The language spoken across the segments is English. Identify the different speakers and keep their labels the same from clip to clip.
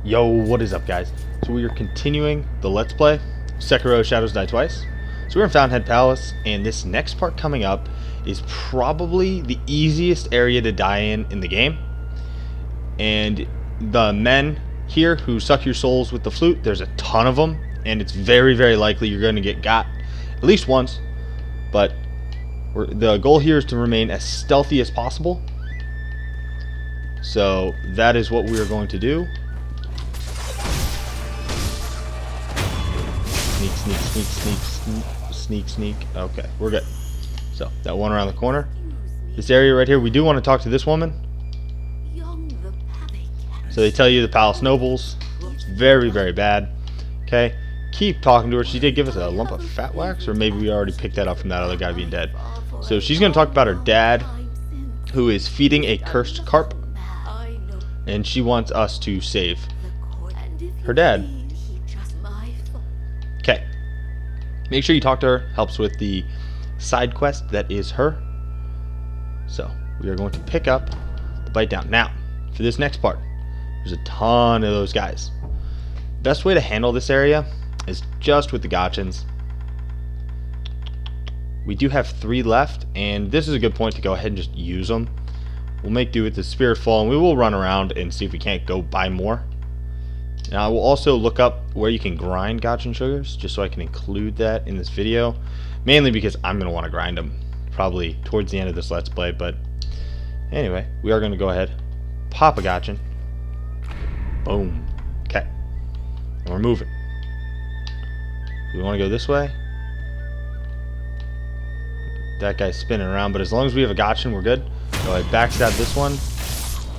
Speaker 1: Yo, what is up, guys? So we are continuing the Let's Play Sekiro Shadows Die Twice. So we're in Fountainhead Palace, and this next part coming up is probably the easiest area to die in the game. And the men here who suck your souls with the flute, there's a ton of them, and it's very, very likely you're going to get got at least once. But the goal here is to remain as stealthy as possible. So that is what we are going to do. Sneak. Okay, we're good. So, that one around the corner. This area right here, we do want to talk to this woman. So they tell you the palace nobles. It's very, very bad. Okay, keep talking to her. She did give us a lump of fat wax, or maybe we already picked that up from that other guy being dead. So she's going to talk about her dad, who is feeding a cursed carp. And she wants us to save her dad. Okay. Make sure you talk to her. Helps with the side quest that is her. So, we are going to pick up the bite down. Now, for this next part, there's a ton of those guys. Best way to handle this area is just with the gotchins. We do have 3 left, and this is a good point to go ahead and just use them. We'll make do with the Spirit Fall, and we will run around and see if we can't go buy more. Now, I will also look up where you can grind gotchin sugars, just so I can include that in this video. Mainly because I'm going to want to grind them probably towards the end of this Let's Play. But anyway, we are going to go ahead, pop a gotchin. Boom. Okay. And we're moving. We want to go this way. That guy's spinning around, but as long as we have a gotchin, we're good. Go ahead, backstab this one.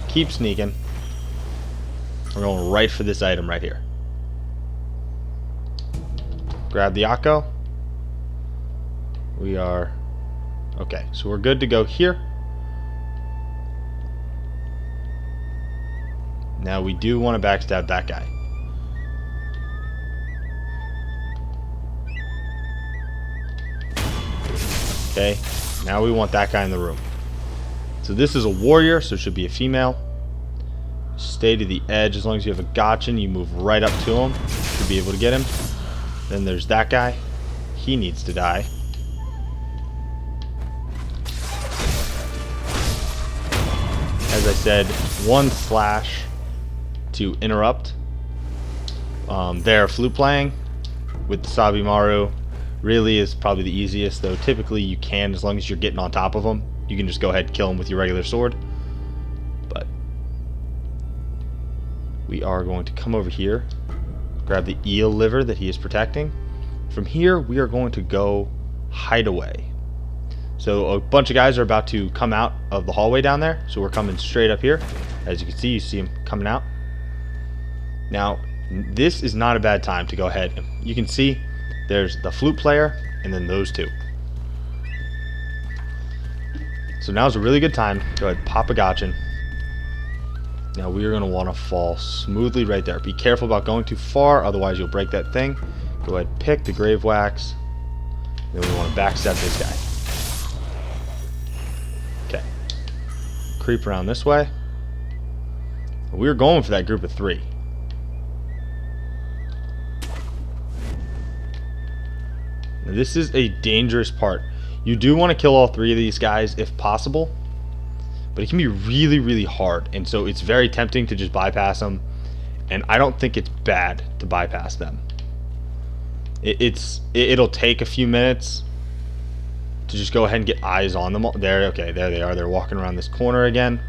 Speaker 1: Keep sneaking. We're going right for this item right here. Grab the Akko. We are... Okay, so we're good to go here. Now we do want to backstab that guy. Okay, now we want that guy in the room. So this is a warrior, so it should be a female. Stay to the edge. As long as you have a gotchin, you move right up to him. Should be able to get him. Then there's that guy. He needs to die. As I said, 1 slash to interrupt their flute playing with the Sabimaru. Really is probably the easiest, though typically you can, as long as you're getting on top of them, you can just go ahead and kill him with your regular sword. But we are going to come over here, grab the eel liver that he is protecting. From here, we are going to go hide away. So a bunch of guys are about to come out of the hallway down there, so we're coming straight up here. As you see him coming out. Now, this is not a bad time to go ahead. You can see there's the flute player, and then those 2. So now's a really good time. Go ahead, pop a gotchin. Now we are going to want to fall smoothly right there. Be careful about going too far, otherwise you'll break that thing. Go ahead, pick the grave wax. Then we want to backstab this guy. Okay. Creep around this way. We're going for that group of 3. Now this is a dangerous part. You do want to kill all 3 of these guys if possible, but it can be really, really hard, and so it's very tempting to just bypass them, and I don't think it's bad to bypass them. It'll take a few minutes to just go ahead and get eyes on them. There, okay, there they are. They're walking around this corner again.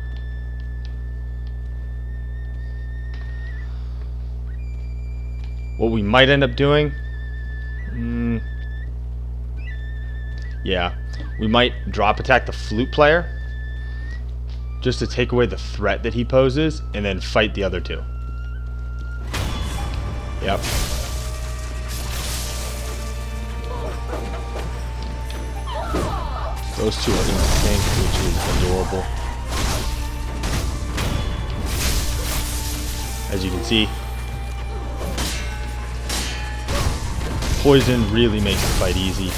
Speaker 1: What we might end up doing... yeah, we might drop attack the flute player just to take away the threat that he poses, and then fight the other 2. Yep. Those 2 are in sync, which is adorable. As you can see, poison really makes the fight easy.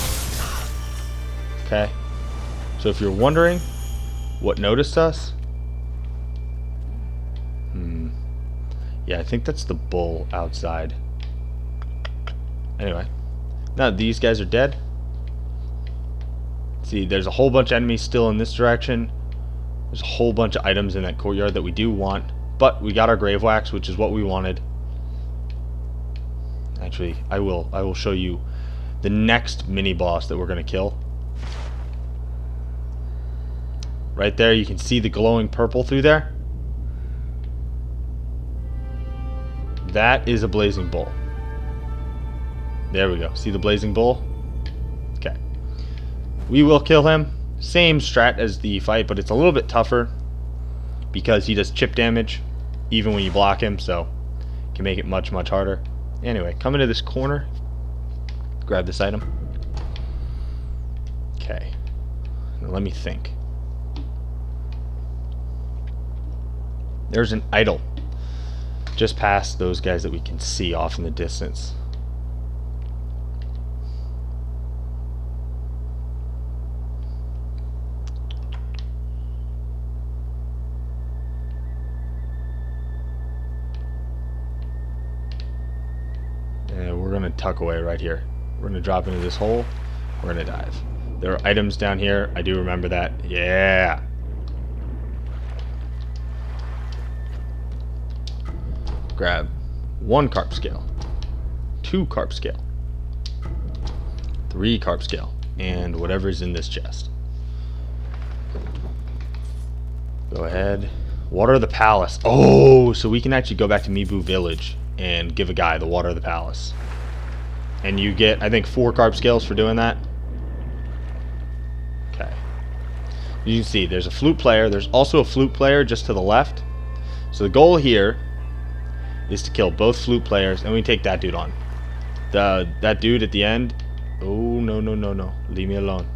Speaker 1: Okay, so if you're wondering what noticed us, Yeah, I think that's the bull outside. Anyway, now these guys are dead. See, there's a whole bunch of enemies still in this direction. There's a whole bunch of items in that courtyard that we do want, but we got our grave wax, which is what we wanted. Actually, I will show you the next mini boss that we're gonna kill. Right there, you can see the glowing purple through there. That is a blazing bull. There we go. See the blazing bull? Okay. We will kill him. Same strat as the fight, but it's a little bit tougher because he does chip damage even when you block him, so it can make it much, much harder. Anyway, come into this corner. Grab this item. Okay. Now let me think. There's an idol just past those guys that we can see off in the distance. And we're going to tuck away right here. We're going to drop into this hole. We're going to dive. There are items down here. I do remember that. Yeah. Grab 1 carp scale, 2 carp scale, 3 carp scale, and whatever's in this chest. Go ahead. Water of the palace. Oh, so we can actually go back to Mibu Village and give a guy the water of the palace. And you get, I think, 4 carp scales for doing that. Okay. You can see there's a flute player. There's also a flute player just to the left. So the goal here is to kill both flute players, and we take that dude on. That dude at the end. Oh, no, no, no, no. Leave me alone.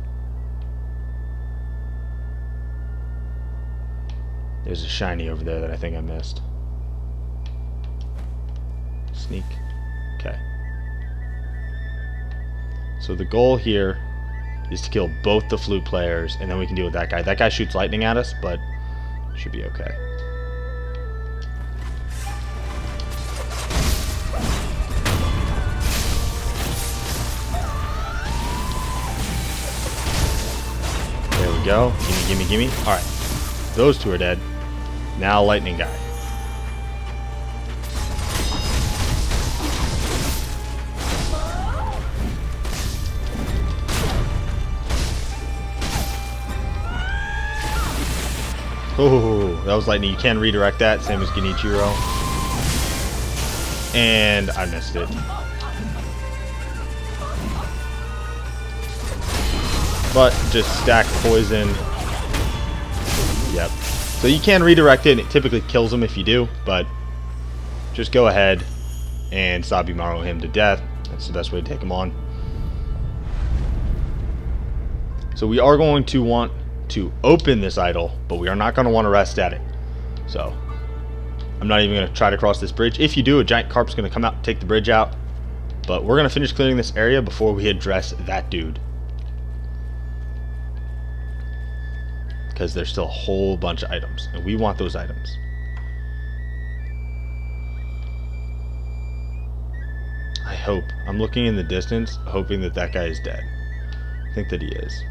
Speaker 1: There's a shiny over there that I think I missed. Sneak. Okay. So the goal here is to kill both the flute players, and then we can deal with that guy. That guy shoots lightning at us, but should be okay. There we go. Gimme, gimme, gimme. Alright. Those two are dead. Now lightning guy. Oh, that was lightning. You can redirect that, same as Genichiro. And I missed it. But just stack poison. Yep. So you can redirect it, and it typically kills him if you do, but just go ahead and Sabimaru him to death. That's the best way to take him on. So we are going to want to open this idol, but we are not going to want to rest at it. So I'm not even going to try to cross this bridge. If you do, a giant carp's going to come out and take the bridge out. But we're going to finish clearing this area before we address that dude, because there's still a whole bunch of items, and we want those items. I hope. I'm looking in the distance, hoping that that guy is dead. I think that he is.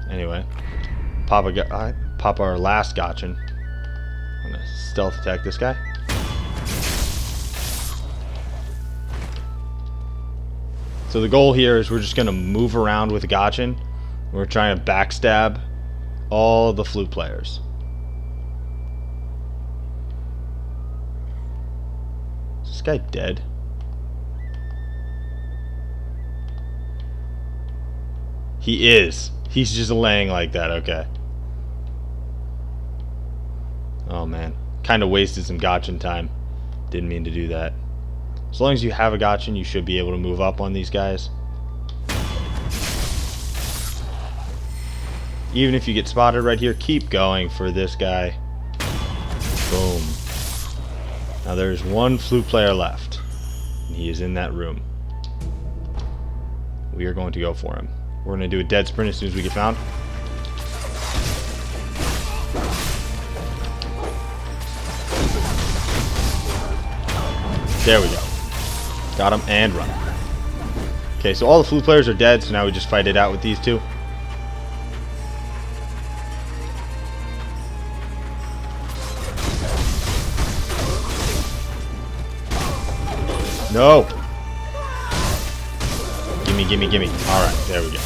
Speaker 1: Anyway, pop our last Gotchin. I'm gonna stealth attack this guy. So the goal here is we're just gonna move around with Gotchin. We're trying to backstab all the flute players. Is this guy dead? He is. He's just laying like that, okay. Oh man. Kinda wasted some Gotchin time. Didn't mean to do that. As long as you have a Gotchin, you should be able to move up on these guys. Even if you get spotted right here, keep going for this guy. Boom. Now there's one flute player left. And he is in that room. We are going to go for him. We're going to do a dead sprint as soon as we get found. There we go. Got him and run. Okay, so all the flute players are dead, so now we just fight it out with these two. No! Gimme, gimme, gimme. Alright, there we go.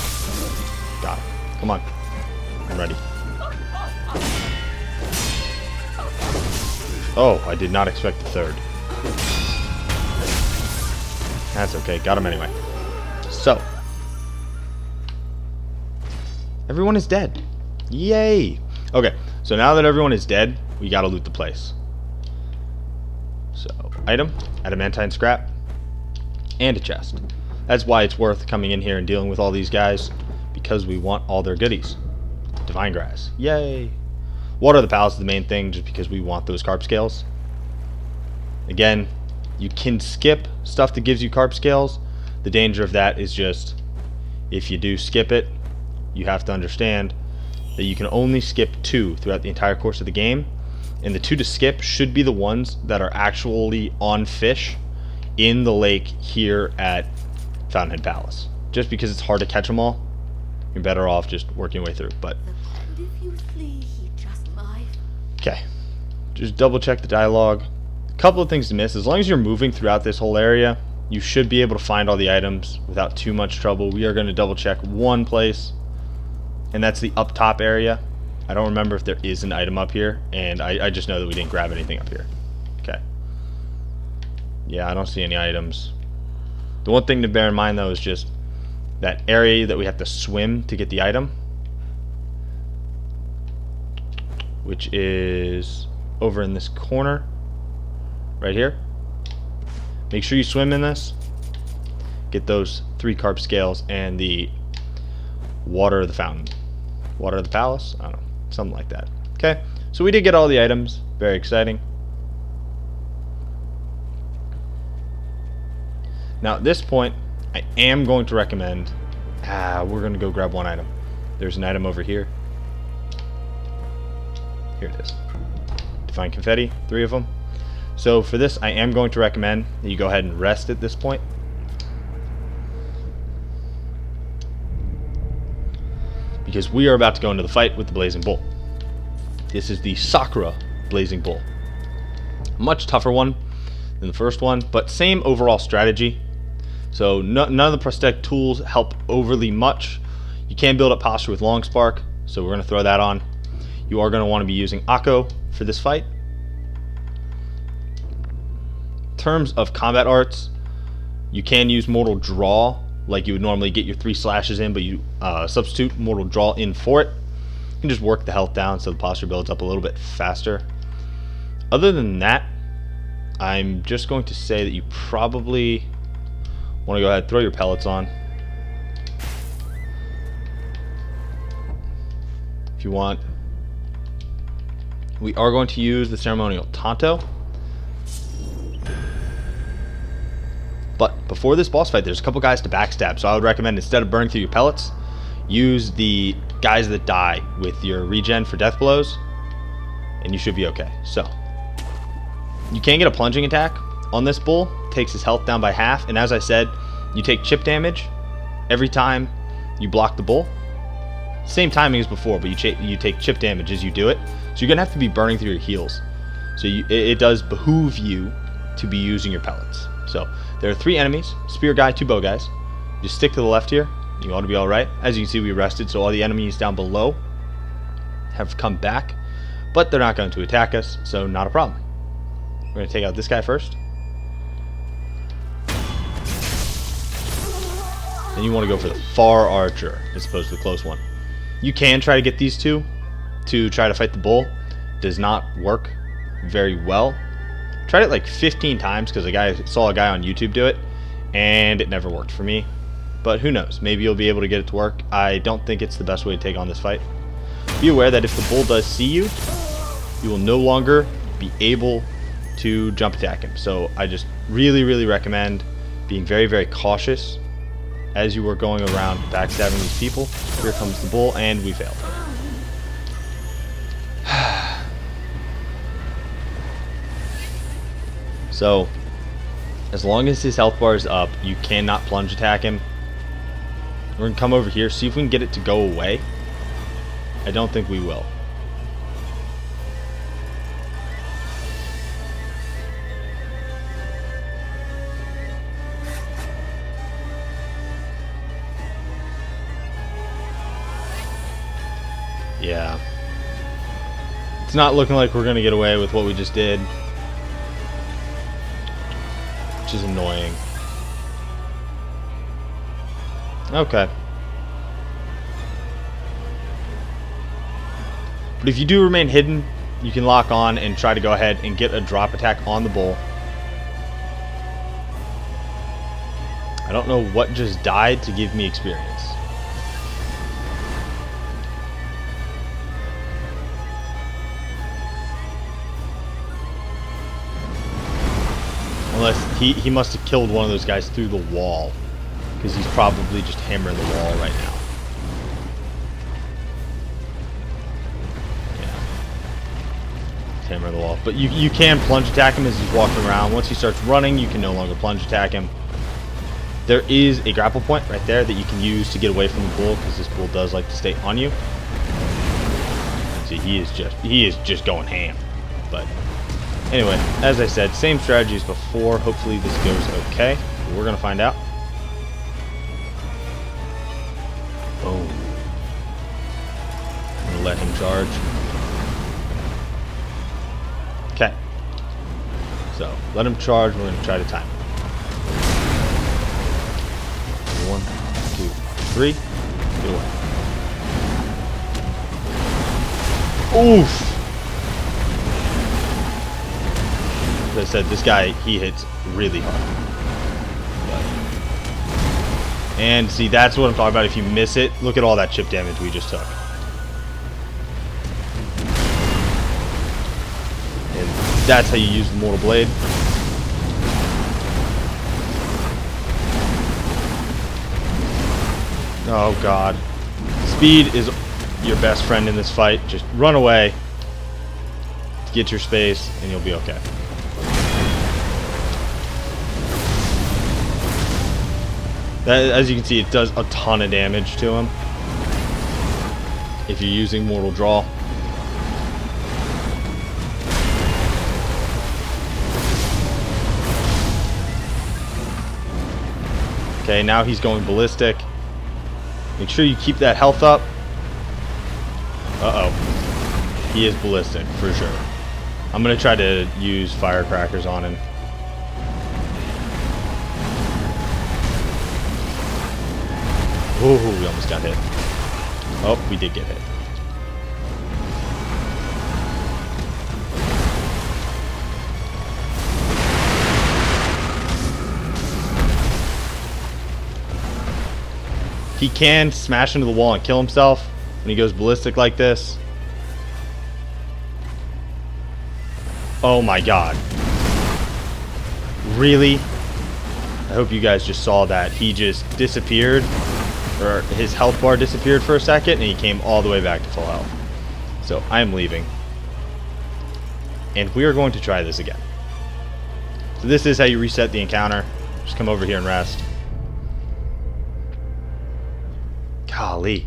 Speaker 1: Got him. Come on. I'm ready. Oh, I did not expect the third. That's okay. Got him anyway. So. Everyone is dead. Yay! Okay, so now that everyone is dead, we gotta loot the place. So, item, adamantine scrap, and a chest. That's why it's worth coming in here and dealing with all these guys, because we want all their goodies. Divine grass. Yay! Water of the palace is the main thing, just because we want those carp scales. Again, you can skip stuff that gives you carp scales. The danger of that is just, if you do skip it, you have to understand that you can only skip 2 throughout the entire course of the game, and the 2 to skip should be the ones that are actually on fish in the lake here at Fountainhead Palace. Just because it's hard to catch them all, you're better off just working your way through. But okay, just double check the dialogue. A couple of things to miss. As long as you're moving throughout this whole area, you should be able to find all the items without too much trouble. We are going to double check one place, and that's the up top area. I don't remember if there is an item up here, and I just know that we didn't grab anything up here. Okay. Yeah, I don't see any items. The one thing to bear in mind, though, is just that area that we have to swim to get the item, which is over in this corner right here. Make sure you swim in this, get those 3 carp scales and the water of the fountain, water of the palace, I don't know, something like that. Okay, so we did get all the items. Very exciting. Now at this point, I am going to recommend, we're going to go grab one item. There's an item over here. Here it is. Divine confetti, 3 of them. So for this, I am going to recommend that you go ahead and rest at this point. Because we are about to go into the fight with the Blazing Bull. This is the Sakura Blazing Bull. Much tougher one than the first one, but same overall strategy. So none of the prosthetic tools help overly much. You can build up posture with Long Spark, so we're going to throw that on. You are going to want to be using Akko for this fight. In terms of combat arts, you can use Mortal Draw like you would normally get your 3 slashes in, but you substitute Mortal Draw in for it. You can just work the health down so the posture builds up a little bit faster. Other than that, I'm just going to say that you probably want to go ahead and throw your pellets on. If you want. We are going to use the ceremonial Tonto. But before this boss fight, there's a couple guys to backstab, so I would recommend, instead of burning through your pellets, use the guys that die with your regen for death blows, and you should be okay. So, you can get a plunging attack on this bull, takes his health down by half, and as I said, you take chip damage every time you block the bull. Same timing as before, but you take chip damage as you do it, so you're going to have to be burning through your heals. So it does behoove you to be using your pellets. So there are 3 enemies, spear guy, 2 bow guys. Just stick to the left here, you ought to be alright. As you can see, we rested, so all the enemies down below have come back, but they're not going to attack us, so not a problem. We're going to take out this guy first. Then you want to go for the far archer as opposed to the close one. You can try to get these 2 to try to fight the bull. Does not work very well. Tried it like 15 times because I saw a guy on YouTube do it, and it never worked for me. But who knows? Maybe you'll be able to get it to work. I don't think it's the best way to take on this fight. Be aware that if the bull does see you, you will no longer be able to jump attack him. So I just really, really recommend being very, very cautious as you were going around backstabbing these people. Here comes the bull, and we failed. So, as long as his health bar is up, you cannot plunge attack him. We're going to come over here, see if we can get it to go away. I don't think we will. Yeah. It's not looking like we're going to get away with what we just did. Which is annoying. Okay. But if you do remain hidden, you can lock on and try to go ahead and get a drop attack on the bull. I don't know what just died to give me experience. Unless he must have killed one of those guys through the wall. Because he's probably just hammering the wall right now. Yeah. He's hammering the wall. But you can plunge attack him as he's walking around. Once he starts running, you can no longer plunge attack him. There is a grapple point right there that you can use to get away from the bull, because this bull does like to stay on you. See, he is just going ham. But anyway, as I said, same strategy as before. Hopefully this goes okay. We're going to find out. Boom. I'm going to let him charge. Okay. So, let him charge. We're going to try to time it. 1, 2, 3. Get away. Oof. As I said, this guy, he hits really hard. And see, that's what I'm talking about. If you miss it, look at all that chip damage we just took. And that's how you use the Mortal Blade. Oh god. Speed is your best friend in this fight. Just run away. Get your space, and you'll be okay. That, as you can see, it does a ton of damage to him if you're using Mortal Draw. Okay, now he's going ballistic. Make sure you keep that health up. Uh-oh. He is ballistic, for sure. I'm going to try to use firecrackers on him. Oh, we almost got hit. Oh, we did get hit. He can smash into the wall and kill himself when he goes ballistic like this. Oh my god. Really? I hope you guys just saw that. He just disappeared. Or his health bar disappeared for a second, and he came all the way back to full health. So I am leaving, and we are going to try this again. So this is how you reset the encounter. Just come over here and rest. Golly,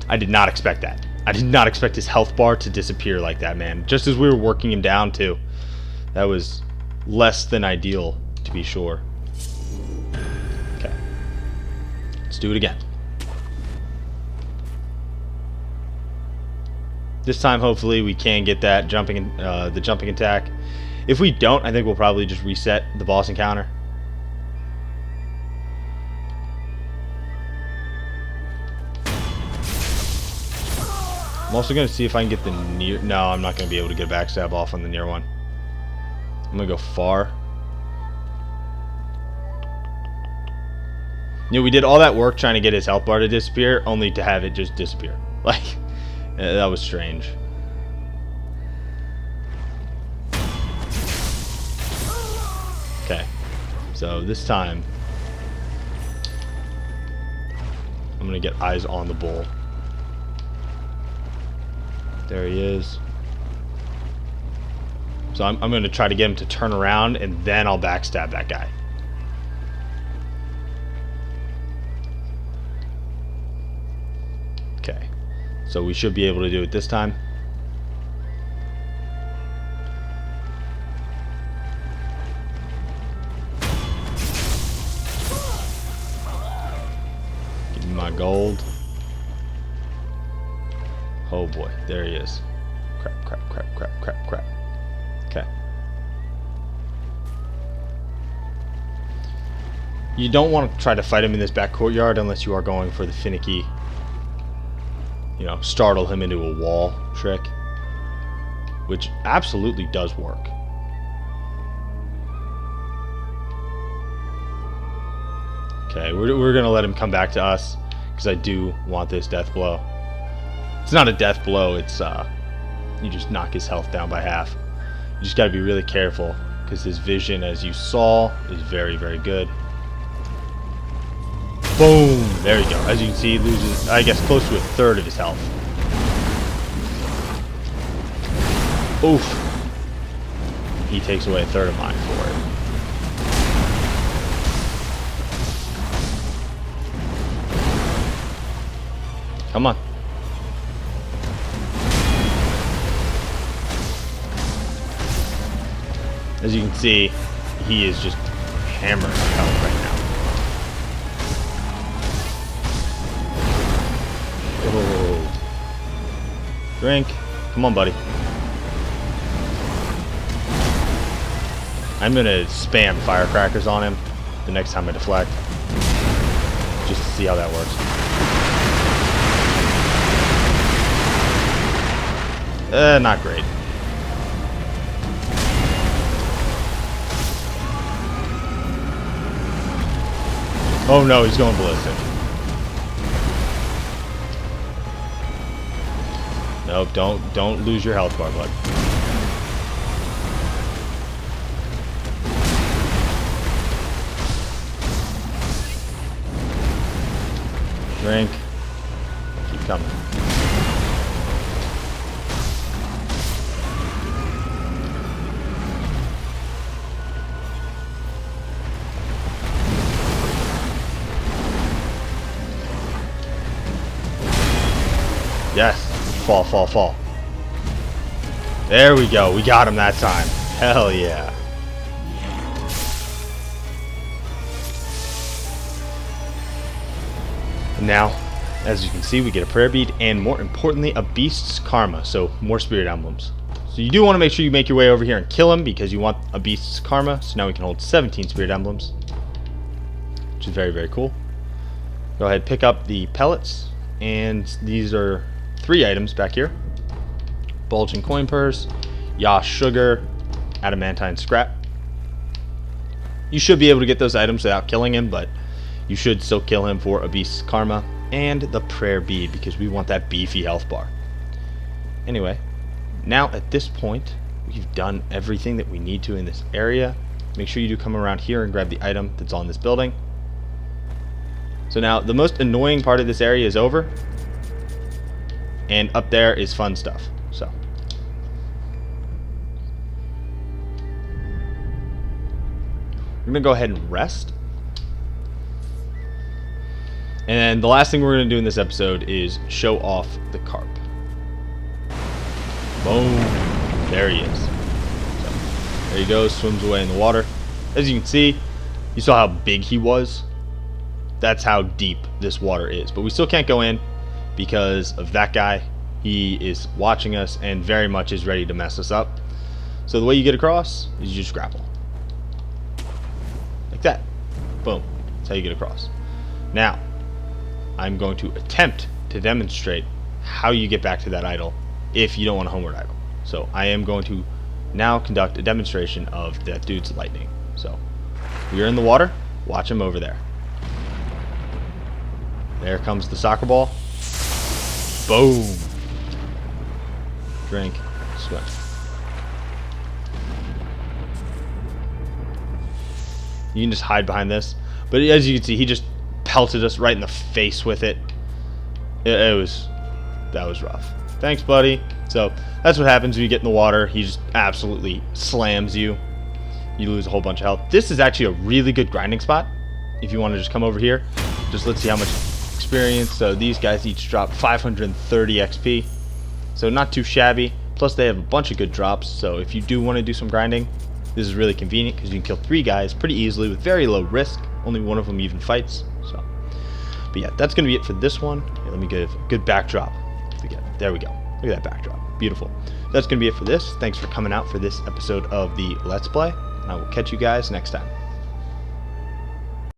Speaker 1: I did not expect that. I did not expect his health bar to disappear like that, man. Just as we were working him down too. That was less than ideal, to be sure. Okay, let's do it again. This time, hopefully, we can get that jumping, the jumping attack. If we don't, I think we'll probably just reset the boss encounter. I'm also going to see if I can get the near... No, I'm not going to be able to get a backstab off on the near one. I'm going to go far. You know, we did all that work trying to get his health bar to disappear, only to have it just disappear. Like... that was strange. Okay. So this time I'm gonna get eyes on the bull. There he is. So I'm gonna try to get him to turn around, and then I'll backstab that guy. Okay. So we should be able to do it this time. Give me my gold. Oh boy, there he is. Crap, crap, crap, crap, crap, crap. Okay. You don't want to try to fight him in this back courtyard unless you are going for the finicky, you know, startle him into a wall trick, which absolutely does work. Okay, we're going to let him come back to us because I do want this death blow. It's not a death blow, it's you just knock his health down by half. You just got to be really careful because his vision, as you saw, is very, very good. Boom! There you go. As you can see, he loses, I guess, close to a third of his health. Oof. He takes away a third of mine for it. Come on. As you can see, he is just hammering health right now. Oh. Drink. Come on, buddy. I'm going to spam firecrackers on him the next time I deflect. Just to see how that works. Not great. Oh no, he's going ballistic. Nope, don't lose your health bar, bud. Drink. Keep coming. Yes. Fall, fall, fall. There we go. We got him that time. Hell yeah. And now, as you can see, we get a prayer bead and, more importantly, a beast's karma. So more spirit emblems. So you do want to make sure you make your way over here and kill him because you want a beast's karma. So now we can hold 17 spirit emblems, which is very, very cool. Go ahead, pick up the pellets, and these are 3 items back here. Bulging coin purse, Yash sugar, adamantine scrap. You should be able to get those items without killing him, but you should still kill him for a beast's karma and the prayer bead because we want that beefy health bar. Anyway, now at this point we've done everything that we need to in this area. Make sure you do come around here and grab the item that's on this building. So now the most annoying part of this area is over. And up there is fun stuff. So we're gonna go ahead and rest. And then the last thing we're gonna do in this episode is show off the carp. Boom. There he is. So, there he goes, swims away in the water. As you can see, you saw how big he was. That's how deep this water is. But we still can't go in because of that guy. He is watching us and very much is ready to mess us up. So the way you get across is you just grapple. Like that. Boom. That's how you get across. Now, I'm going to attempt to demonstrate how you get back to that idol if you don't want a homeward idol. So I am going to now conduct a demonstration of that dude's lightning. So we are in the water. Watch him over there. There comes the soccer ball. Boom. Drink. Swim. You can just hide behind this. But as you can see, he just pelted us right in the face with it. That was rough. Thanks, buddy. So that's what happens when you get in the water. He just absolutely slams you. You lose a whole bunch of health. This is actually a really good grinding spot. If you want to just come over here, just let's see how much experience. So these guys each drop 530 XP. So not too shabby. Plus they have a bunch of good drops. So if you do want to do some grinding, this is really convenient because you can kill 3 guys pretty easily with very low risk. Only one of them even fights. So, but yeah, that's going to be it for this one. Here, let me give a good backdrop. There we go. Look at that backdrop. Beautiful. That's going to be it for this. Thanks for coming out for this episode of the Let's Play. And I will catch you guys next time.